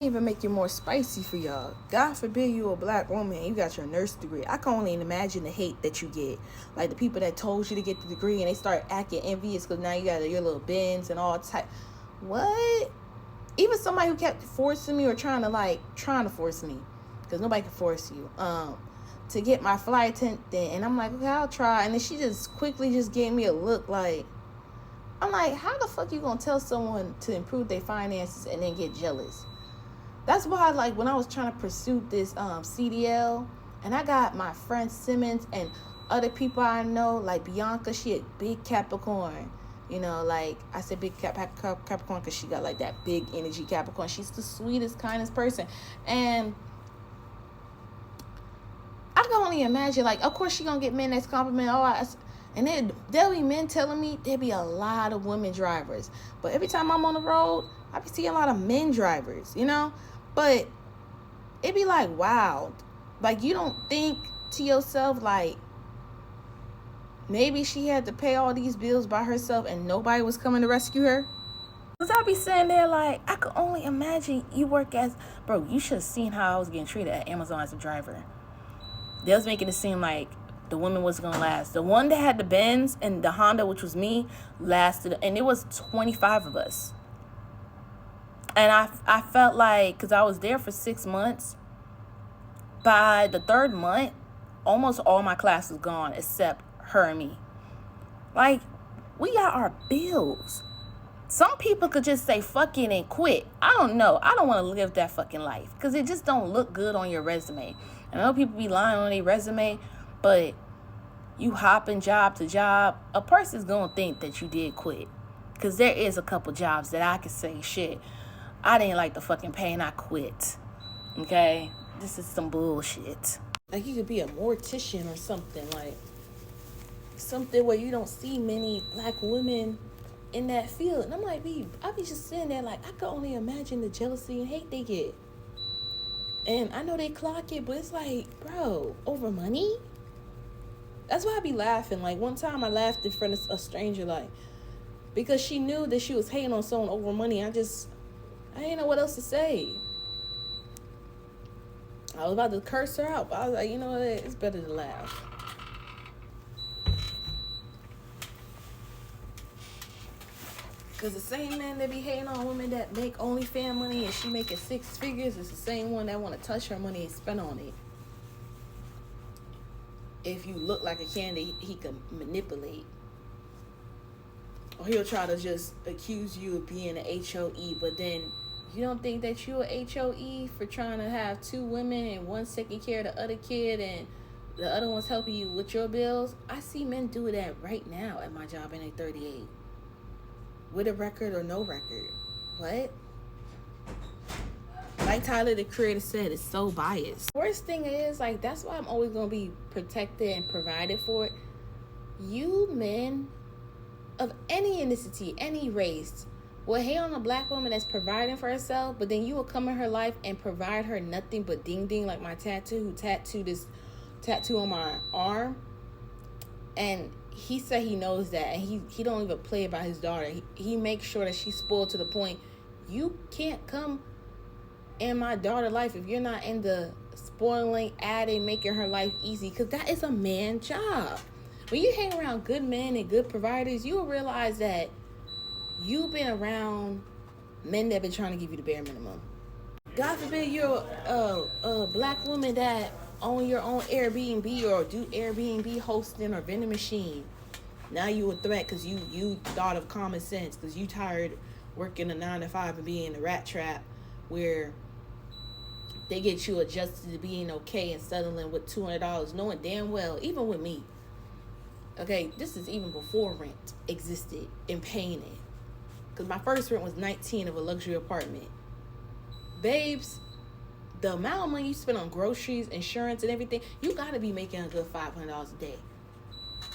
Even make it more spicy for y'all. God forbid you a black woman and you got your nurse degree. I can only imagine the hate that you get. Like the people that told you to get the degree and they start acting envious because now you got your little bins and all type. What? Even somebody who kept forcing me or trying to force me, because nobody can force you, to get my flight attendant, and I'm like, okay, I'll try. And then she just quickly just gave me a look like, I'm like, how the fuck you gonna tell someone to improve their finances and then get jealous? That's why, like, when I was trying to pursue this CDL, and I got my friend Simmons and other people I know, like Bianca, she had big Capricorn. You know, like I said, big Capricorn because she got like that big energy Capricorn. She's the sweetest, kindest person. And I can only imagine, like, of course she gonna get men that's compliment. And then there'll be men telling me there'll be a lot of women drivers. But every time I'm on the road, I be seeing a lot of men drivers, you know? But it be like, wow. Like, you don't think to yourself, like, maybe she had to pay all these bills by herself and nobody was coming to rescue her? Because I be sitting there like, I could only imagine you work as... Bro, you should have seen how I was getting treated at Amazon as a driver. They was making it seem like the women wasn't going to last. The one that had the Benz and the Honda, which was me, lasted. And it was 25 of us. And I felt like, because I was there for 6 months, by the third month, almost all my class was gone except her and me. Like, we got our bills. Some people could just say fucking and quit. I don't know. I don't want to live that fucking life because it just don't look good on your resume. And I know people be lying on their resume, but you hopping job to job, a person's going to think that you did quit. Because there is a couple jobs that I could say, shit, I didn't like the fucking pay and I quit. Okay? This is some bullshit. Like, you could be a mortician or something. Like, something where you don't see many black women in that field. And I'm like, I be just sitting there like, I could only imagine the jealousy and hate they get. And I know they clock it, but it's like, bro, over money? That's why I be laughing. Like, one time I laughed in front of a stranger, like, because she knew that she was hating on someone over money. I didn't know what else to say. I was about to curse her out, but I was like, you know what? It's better to laugh. Because the same man that be hating on women that make OnlyFans money and she making 6 figures is the same one that want to touch her money and spend on it. If you look like a candidate, he can manipulate. Or he'll try to just accuse you of being an HOE, but then you don't think that you're a HOE for trying to have 2 women and one taking care of the other kid and the other one's helping you with your bills? I see men do that right now at my job and they're 38. With a record or no record. What? Like Tyler, the creator, said, it's so biased. Worst thing is, like, that's why I'm always going to be protected and provided for. You men of any ethnicity, any race, will hate on a black woman that's providing for herself, but then you will come in her life and provide her nothing but ding ding, like my who tattooed this tattoo on my arm. And he said he knows that, and he don't even play about his daughter. He makes sure that she's spoiled to the point you can't come in my daughter's life if you're not in the spoiling, adding, making her life easy, because that is a man's job. When you hang around good men and good providers, you will realize that you've been around men that have been trying to give you the bare minimum. God forbid you're a black woman that own your own Airbnb or do Airbnb hosting or vending machine. Now you a threat because you thought of common sense because you tired working a 9 to 5 and being in a rat trap where they get you adjusted to being okay and settling with $200, knowing damn well, even with me, okay, this is even before rent existed and paying it. Because my first rent was $19 of a luxury apartment. Babes, the amount of money you spend on groceries, insurance, and everything, you got to be making a good $500 a day.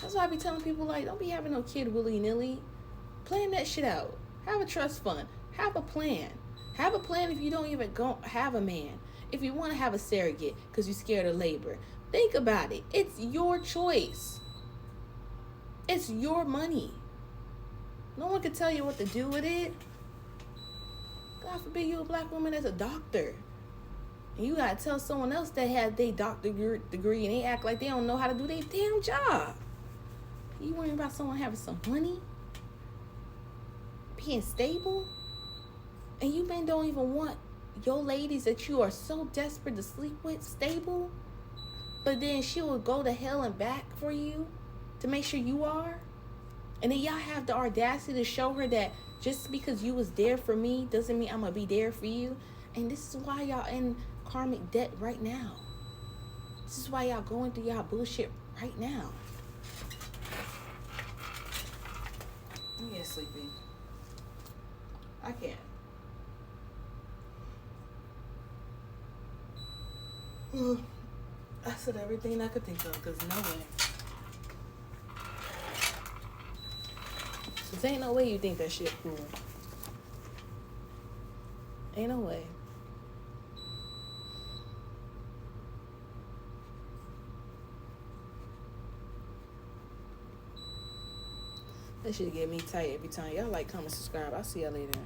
That's why I be telling people, like, don't be having no kid willy-nilly. Plan that shit out. Have a trust fund. Have a plan. Have a plan if you don't even go have a man. If you want to have a surrogate because you're scared of labor. Think about it. It's your choice. It's your money. No one can tell you what to do with it. God forbid you a black woman that's a doctor. And you gotta tell someone else that had their doctor degree and they act like they don't know how to do their damn job. You worrying about someone having some money? Being stable? And you men don't even want your ladies that you are so desperate to sleep with stable? But then she will go to hell and back for you to make sure you are? And then y'all have the audacity to show her that just because you was there for me doesn't mean I'm gonna be there for you. And this is why y'all in karmic debt right now. This is why y'all going through y'all bullshit right now. I'm getting sleepy. I can't. I said everything I could think of, because no way. There ain't no way you think that shit cool. Ain't no way. That shit get me tight every time. Y'all like, comment, subscribe. I'll see y'all later.